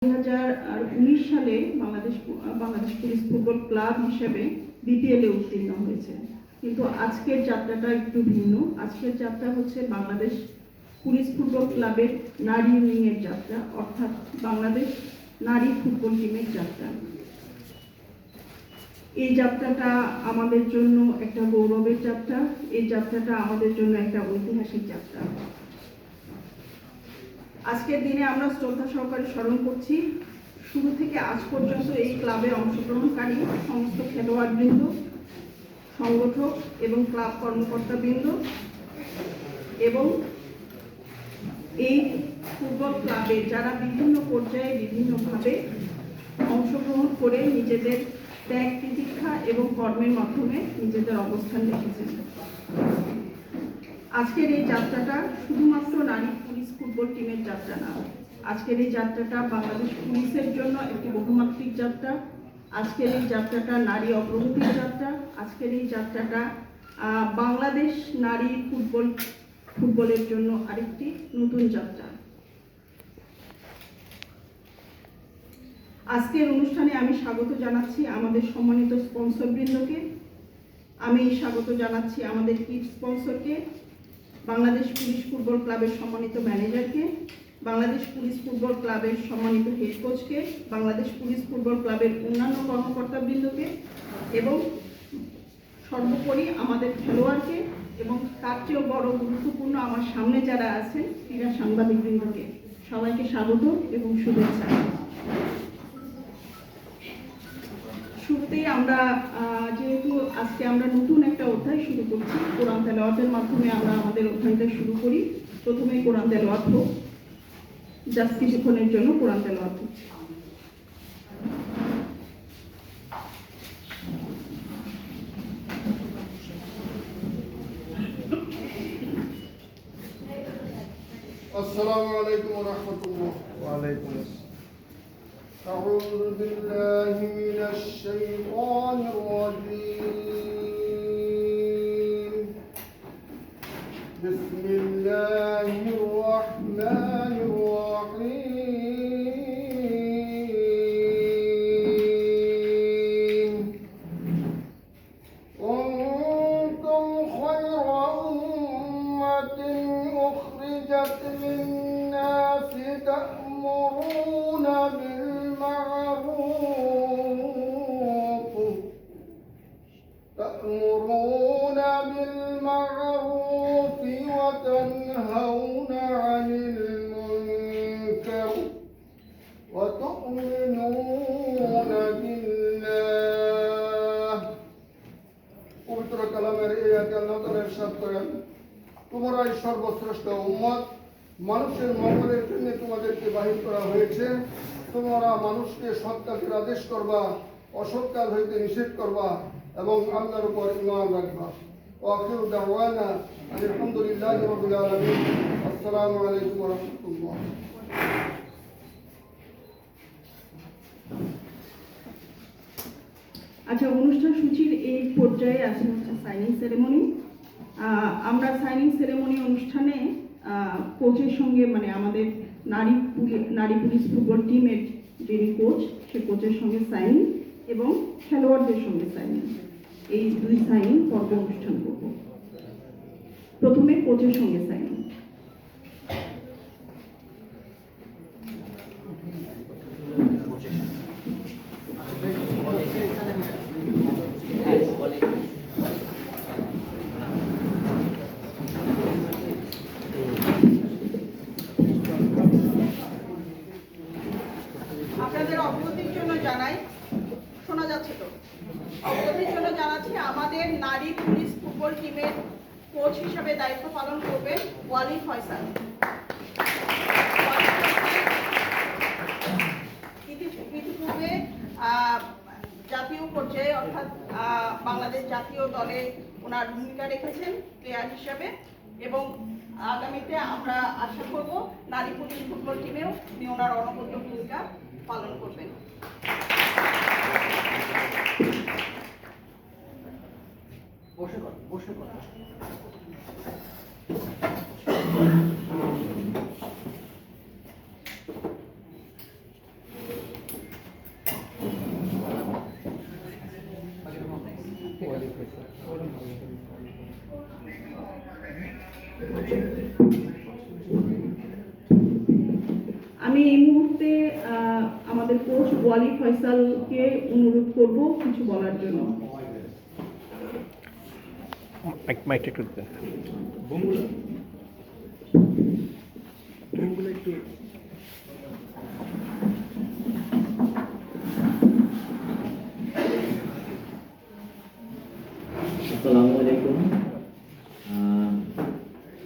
2019 সালে Bangladesh police football club হিসেবে BPL এ উত্তীর্ণ হয়েছে। কিন্তু আজকের যাত্রাটা একটু ভিন্ন। আজকের যাত্রা হচ্ছে বাংলাদেশ পুলিশ ফুটবল ক্লাবের নারী উইংয়ের যাত্রা, অর্থাৎ বাংলাদেশ নারী ফুটবল টিমের যাত্রা। এই যাত্রাটা আমাদের জন্য একটা গৌরবের যাত্রা। এই যাত্রাটা আমাদের জন্য একটা ঐতিহাসিক যাত্রা। আজকের দিনে আমরা শ্রদ্ধা সহকারে স্মরণ করছি শুরু থেকে আজ পর্যন্ত এই ক্লাবে অংশগ্রহণকারী সমস্ত খেলোয়াড়বৃন্দ, সংগঠক এবং ক্লাব কর্মকর্তাবৃন্দ এবং এই ফুটবল ক্লাবে যারা বিভিন্ন পর্যায়ে বিভিন্নভাবে অংশগ্রহণ করে নিজেদের ত্যাগ, তিতিক্ষা এবং কর্মের মাধ্যমে নিজেদের অবস্থান রেখেছেন। আজকের এই যাত্রাটা শুধুমাত্র নারী পুলিশ ফুটবল টিমের যাত্রা না। আজকের এই যাত্রাটা বাংলাদেশ পুলিশের জন্য একটি বহুমাত্রিক যাত্রা। আজকের এই যাত্রাটা নারী অগ্রগতির যাত্রা। আজকের এই যাত্রাটা বাংলাদেশ নারী ফুটবলের জন্য আরেকটি নতুন যাত্রা। আজকের অনুষ্ঠানে আমি স্বাগত জানাচ্ছি আমাদের সম্মানিত স্পন্সরবৃন্দকে। আমি স্বাগত জানাচ্ছি আমাদের কিট স্পন্সরকে, বাংলাদেশ পুলিশ ফুটবল ক্লাবের সম্মানিত ম্যানেজারকে, বাংলাদেশ পুলিশ ফুটবল ক্লাবের সম্মানিত হেড কোচকে, বাংলাদেশ পুলিশ ফুটবল ক্লাবের অন্যান্য কর্মকর্তাবৃন্দকে এবং সর্বোপরি আমাদের খেলোয়াড়কে এবং তার চেয়েও বড় গুরুত্বপূর্ণ আমার সামনে যারা আছেন ক্রীড়া সাংবাদিকবৃন্দকে সবাইকে স্বাগত এবং শুভেচ্ছা। শুরুতেই আমরা যেহেতু আজকে আমরা নতুন একটা অধ্যায় শুরু করছি, কোরআন তেলাওয়াতের মাধ্যমে আমরা আমাদের অধ্যায়টা শুরু করি। প্রথমে কোরআন তেলাওয়াত হোক, জাস্ট কিছুক্ষণের জন্য কোরআন তেলাওয়াত হচ্ছে। আসসালামু আলাইকুম ওয়া রাহমাতুল্লাহ। ওয়া আলাইকুম আসসালাম। أعوذ بالله من الشيطان الرجيم. بسم الله الرحمن الرحيم. كنتم خير أمة أخرجت للناس تأمرون بالمعروف وتنهون عن المنكر وتؤمنون بالله. পবিত্র কালামের এই আয়াতে আল্লাহ তাআলা ইরশাদ করেন, তোমরাই সর্বশ্রেষ্ঠ উম্মত, মানুষের মঙ্গলের জন্য তোমাদেরকে বাহির করা হয়েছে। তোমরা মানুষকে সৎ কাজের আদেশ করবা, অসৎ কাজ হইতে নিষেধ করবা এবং আল্লাহর উপর ঈমান রাখবা। ওয়াখিরু দাওয়ানা আলহামদুলিল্লাহি রাব্বিল আলামিন। আসসালামু আলাইকুম ওয়া রাহমাতুল্লাহ। আচ্ছা, অনুষ্ঠান সূচির এই পর্যায়ে আছে হচ্ছে সাইনিং সেরেমনি। আমরা সাইনিং সেরেমনি অনুষ্ঠানে কোচের সঙ্গে মানে আমাদের নারী পুলিশ ফুটবল টিমের যিনি কোচ, সে কোচের সঙ্গে সাইনিং এবং খেলোয়াড়দের সঙ্গে সাইনিং, এই দুই সাইনিং পর্ব অনুষ্ঠান করব। প্রথমে কোচের সঙ্গে সাইনিং। আপনাদের অবগতির জন্য জানাই, শোনা যাচ্ছে তো? অবগতির জন্য জানাচ্ছি আমাদের নারী পুলিশ ফুটবল টিমের কোচ হিসেবে দায়িত্ব পালন করবেন ওয়ালি ফয়সাল। ইতিপূর্বে জাতীয় পর্যায়ে অর্থাৎ বাংলাদেশ জাতীয় দলে ওনার ভূমিকা রেখেছেন প্লেয়ার হিসেবে এবং আগামীতে আমরা আশা করব নারী পুলিশ ফুটবল টিমেও উনি ওনার অনবদ্য ভূমিকা পালন করবেন। বসে কর। আমি এই মুহূর্তে আমাদের কোচ ওয়ালি ফয়সালকে অনুরোধ করব কিছু বলার জন্য। মাইকটা একটু দিতে। আসসালামু আলাইকুম।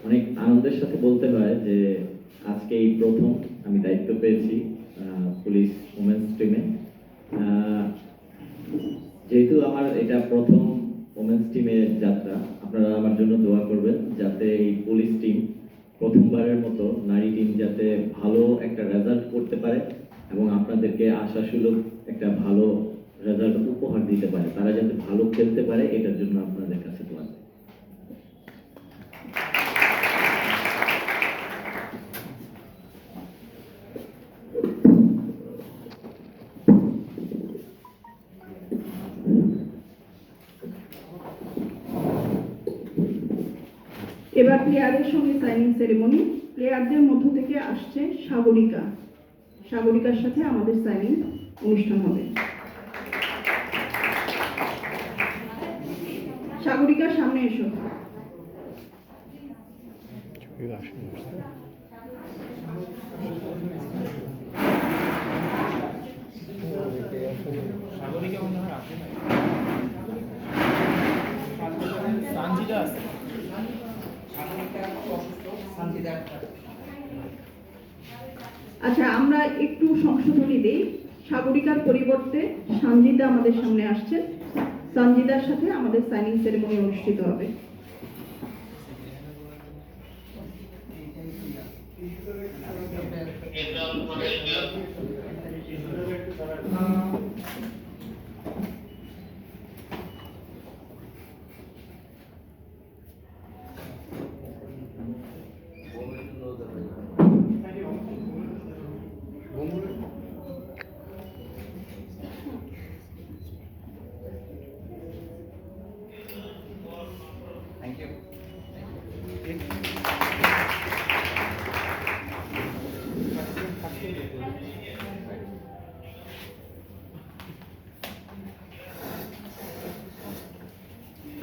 অনেক আনন্দের সাথে বলতে হয় যে আজকে এই প্রথম আমি দায়িত্ব পেয়েছি পুলিশ ওমেন্স টিমে। যেহেতু আমার এটা প্রথম ওমেন্স টিমের যাত্রা, আপনারা আমার জন্য দোয়া করবেন যাতে এই পুলিশ টিম প্রথমবারের মতো নারী টিম যাতে ভালো একটা রেজাল্ট করতে পারে এবং আপনাদেরকে আশাসুলভ একটা ভালো রেজাল্ট উপহার দিতে পারে, তারা যাতে ভালো খেলতে পারে এটার জন্য আপনাদের কাছে দোয়া চাই। এবার প্লেয়ারদের সঙ্গে সাইনিং সেরেমনি। প্লেয়ারদের মধ্য থেকে আসছে সাগরিকা। সাগরিকার সাথে আমাদের সাইনিং অনুষ্ঠান হবে। সাগরিকার সামনে এসো। আচ্ছা, আমরা একটু সংশোধনী দিই। সাগরিকার পরিবর্তে সঞ্জিতা আমাদের সামনে আসছে। সঞ্জিতার সাথে আমাদের সাইনিং সেরেমনি অনুষ্ঠিত হবে।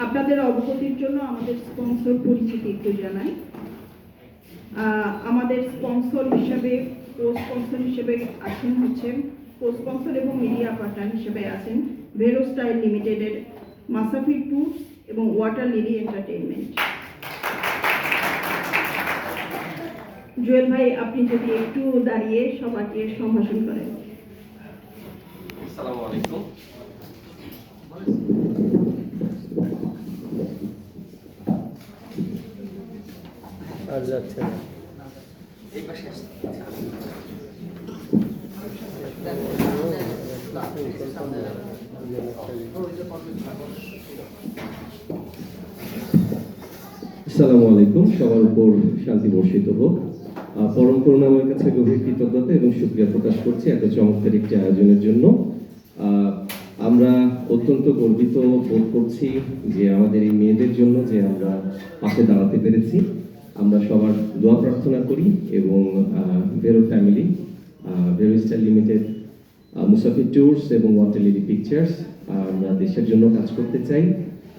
আপনাদের অবগতির জন্য আমাদের স্পন্সর পরিচিতি একটু জানাই। আমাদের স্পন্সর হিসেবে কো-স্পন্সর এবং মিডিয়া পার্টনার হিসেবে আছেন ভেরো স্টাইল লিমিটেডের মাসাফি ট্যুরস এবং ওয়াটার লিলি এন্টারটেইনমেন্ট। জুয়েল ভাই, আপনি যদি একটু দাঁড়িয়ে সবাইকে সম্ভাষণ করেন। আসসালামু আলাইকুম। আর যাচ্ছে না। এই পাশে আসুন। আসসালামু আলাইকুম। সবার উপর শান্তি বর্ষিত হোক। পরম করুণাময়ের কাছে গভীর কৃতজ্ঞতা এবং শুকরিয়া প্রকাশ করছি এত চমৎকার একটি আয়োজনের জন্য। আমরা অত্যন্ত গর্বিত বোধ করছি যে আমাদের এই মেয়েদের জন্য যে আমরা পাশে দাঁড়াতে পেরেছি। আমরা সবার দোয়া প্রার্থনা করি এবং ভেরো ফ্যামিলি, ভেরো স্টাইল লিমিটেড, মুসাফির ট্যুরস এবং ওয়াটার লিলি পিকচার্স, আমরা দেশের জন্য কাজ করতে চাই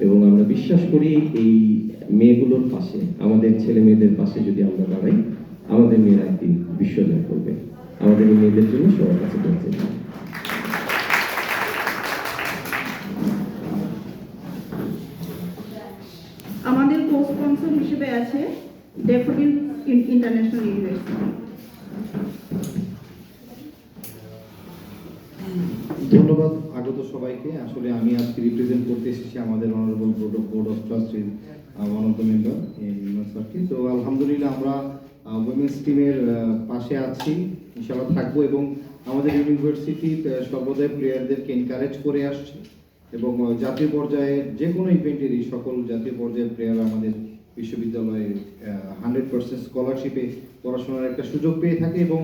এবং আমরা বিশ্বাস করি এই মেয়েগুলোর পাশে, আমাদের ছেলে মেয়েদের পাশে যদি আমরা দাঁড়াই, আমাদের মেয়েরা একদিন বিশ্ব জয় করবে। আমাদের এই মেয়েদের জন্য সবার কাছে করতে চাই। আমাদের কো-স্পন্সর হিসেবে আছে ড্যাফোডিল ইন্টারন্যাশনাল ইউনিভার্সিটি। ধন্যবাদ আগত সবাইকে। আসলে আমি আজকে রিপ্রেজেন্ট করতে এসেছি আমাদের অনারেবল বোর্ড অফ ট্রাস্টির one of the member university. তো আলহামদুলিল্লাহ আমরা উইমেন্স টিমের পাশে আছি, ইনশাআল্লাহ থাকবো এবং আমাদের ইউনিভার্সিটি সর্বদাই প্লেয়ারদেরকে এনকারেজ করে আসছে এবং জাতীয় পর্যায়ে যে কোনো ইভেন্টেরই সকল জাতীয় পর্যায়ের প্লেয়ার আমাদের বিশ্ববিদ্যালয়ে 100% স্কলারশিপে পড়াশোনার একটা সুযোগ পেয়ে থাকে এবং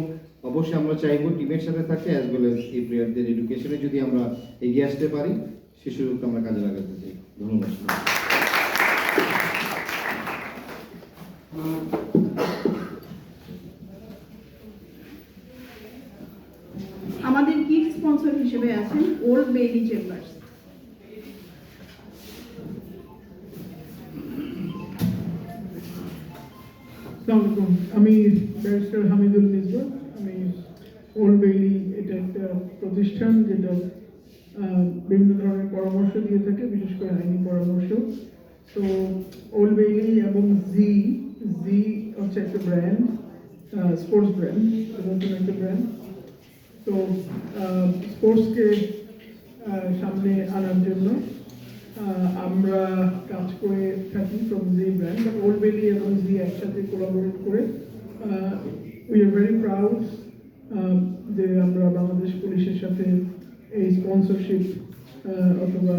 অবশ্যই আমরা চাইবো টিমের সাথে থাকতে অ্যাজ ওয়েল এজ এই প্লেয়ারদের এডুকেশনে যদি আমরা এগিয়ে আসতে পারি সে সুযোগটা আমরা কাজে লাগাতে চাই। ধন্যবাদ। আমাদের কিড স্পন্সর হিসেবে আছেন ওল্ড বেইলি চেম্বার্স। আসসালামু আলাইকুম, আমি ব্যারিস্টার হামিদুল মিসবা। আমি ওল্ড বেইলি, এটা একটা প্রতিষ্ঠান যেটা বিভিন্ন ধরনের পরামর্শ দিয়ে থাকে, বিশেষ করে আইনি পরামর্শ। তো ওল্ড বেইলি এবং জি জি হচ্ছে একটা ব্র্যান্ড, স্পোর্টস ব্র্যান্ড, নতুন একটা ব্র্যান্ড। তো স্পোর্টসকে সামনে আনার জন্য আমরা কাজ করে থাকি from G brand, but old Bailey এবং জি একসাথে কোলাবোরেট করে উই আর ভেরি প্রাউড যে আমরা বাংলাদেশ পুলিশের সাথে এই স্পন্সরশিপ অথবা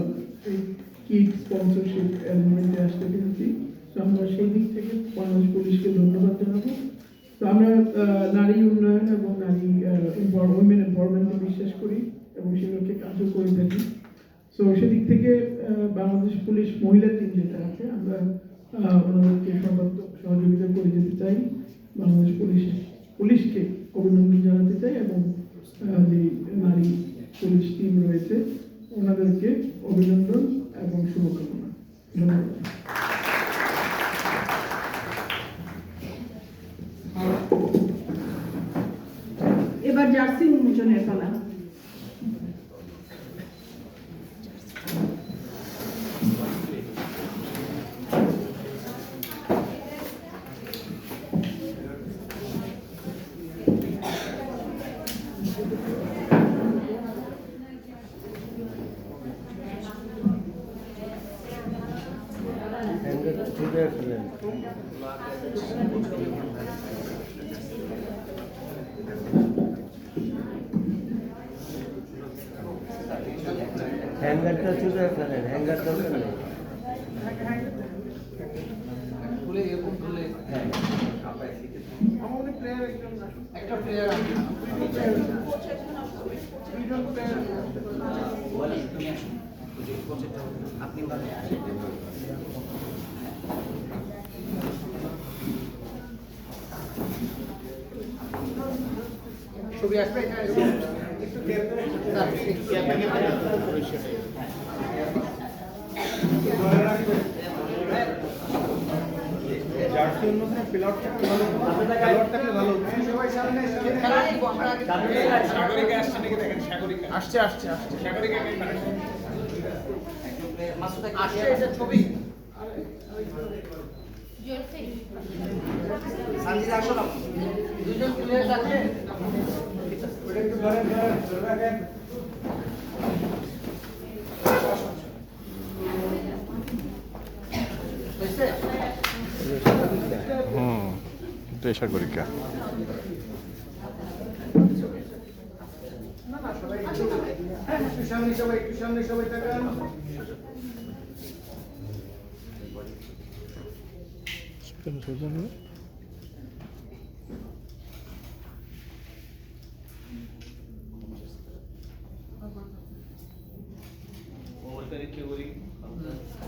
এই কিট স্পন্সরশিপ অ্যারেঞ্জমেন্টে আসতে পেরেছি। তো আমরা সেই দিক থেকে বাংলাদেশ পুলিশকে ধন্যবাদ জানাবো। তো আমরা নারী উন্নয়ন এবং নারী উইমেন এম্পাওয়ারমেন্টে বিশ্বাস করি এবং সেগুলোকে কাজও করে থাকি। তো সেদিক থেকে বাংলাদেশ পুলিশ মহিলা টিম যেটা আছে, আমরা ওনাদেরকে সর্বাত্মক সহযোগিতা করে যেতে চাই। বাংলাদেশ পুলিশকে অভিনন্দন জানাতে চাই এবং যে নারী পুলিশ টিম রয়েছে ওনাদেরকে অভিনন্দন এবং শুভকামনা। ধন্যবাদ। এবার জার্সি উন্মোচনের পালা। হ্যাঙ্গারটা ছুটে ফেলেন, হ্যাঙ্গার দরকার নেই। খুলে এরকম খুলে হ্যাঁ আমাদের প্লেয়ার একটা প্লেয়ার আপনি ছবি আসবে একটু জার্সি অনুযায়ী প্লেয়ার থাকলে ভালো, প্লেয়ার থাকলে ভালো। সবাই সামনে সাগরিকা আসছে নাকি দেখেন, সাগরিকা আসছে সাগরিকা আসছে, এটা ছবি সানজিদা আসো না, দুজন প্লেয়ার আছে ওটা একটু ধরে রাখেন। সাগরিকা একটু সামনে সবাই তাকান।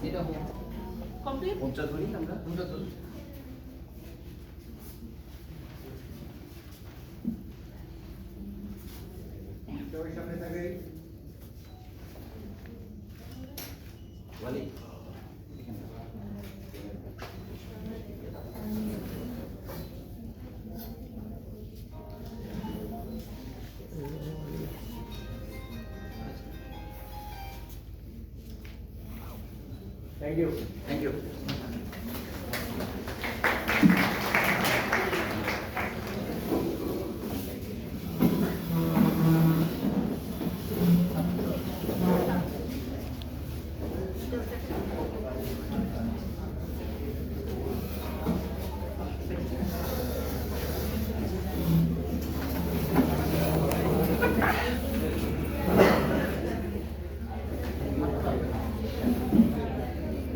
এটা কমপ্লিট পঞ্চায়েত ধরি আমরা সবাই সামনে তাকাই। ওয়ালি থ্যাংক ইউ। Thank you.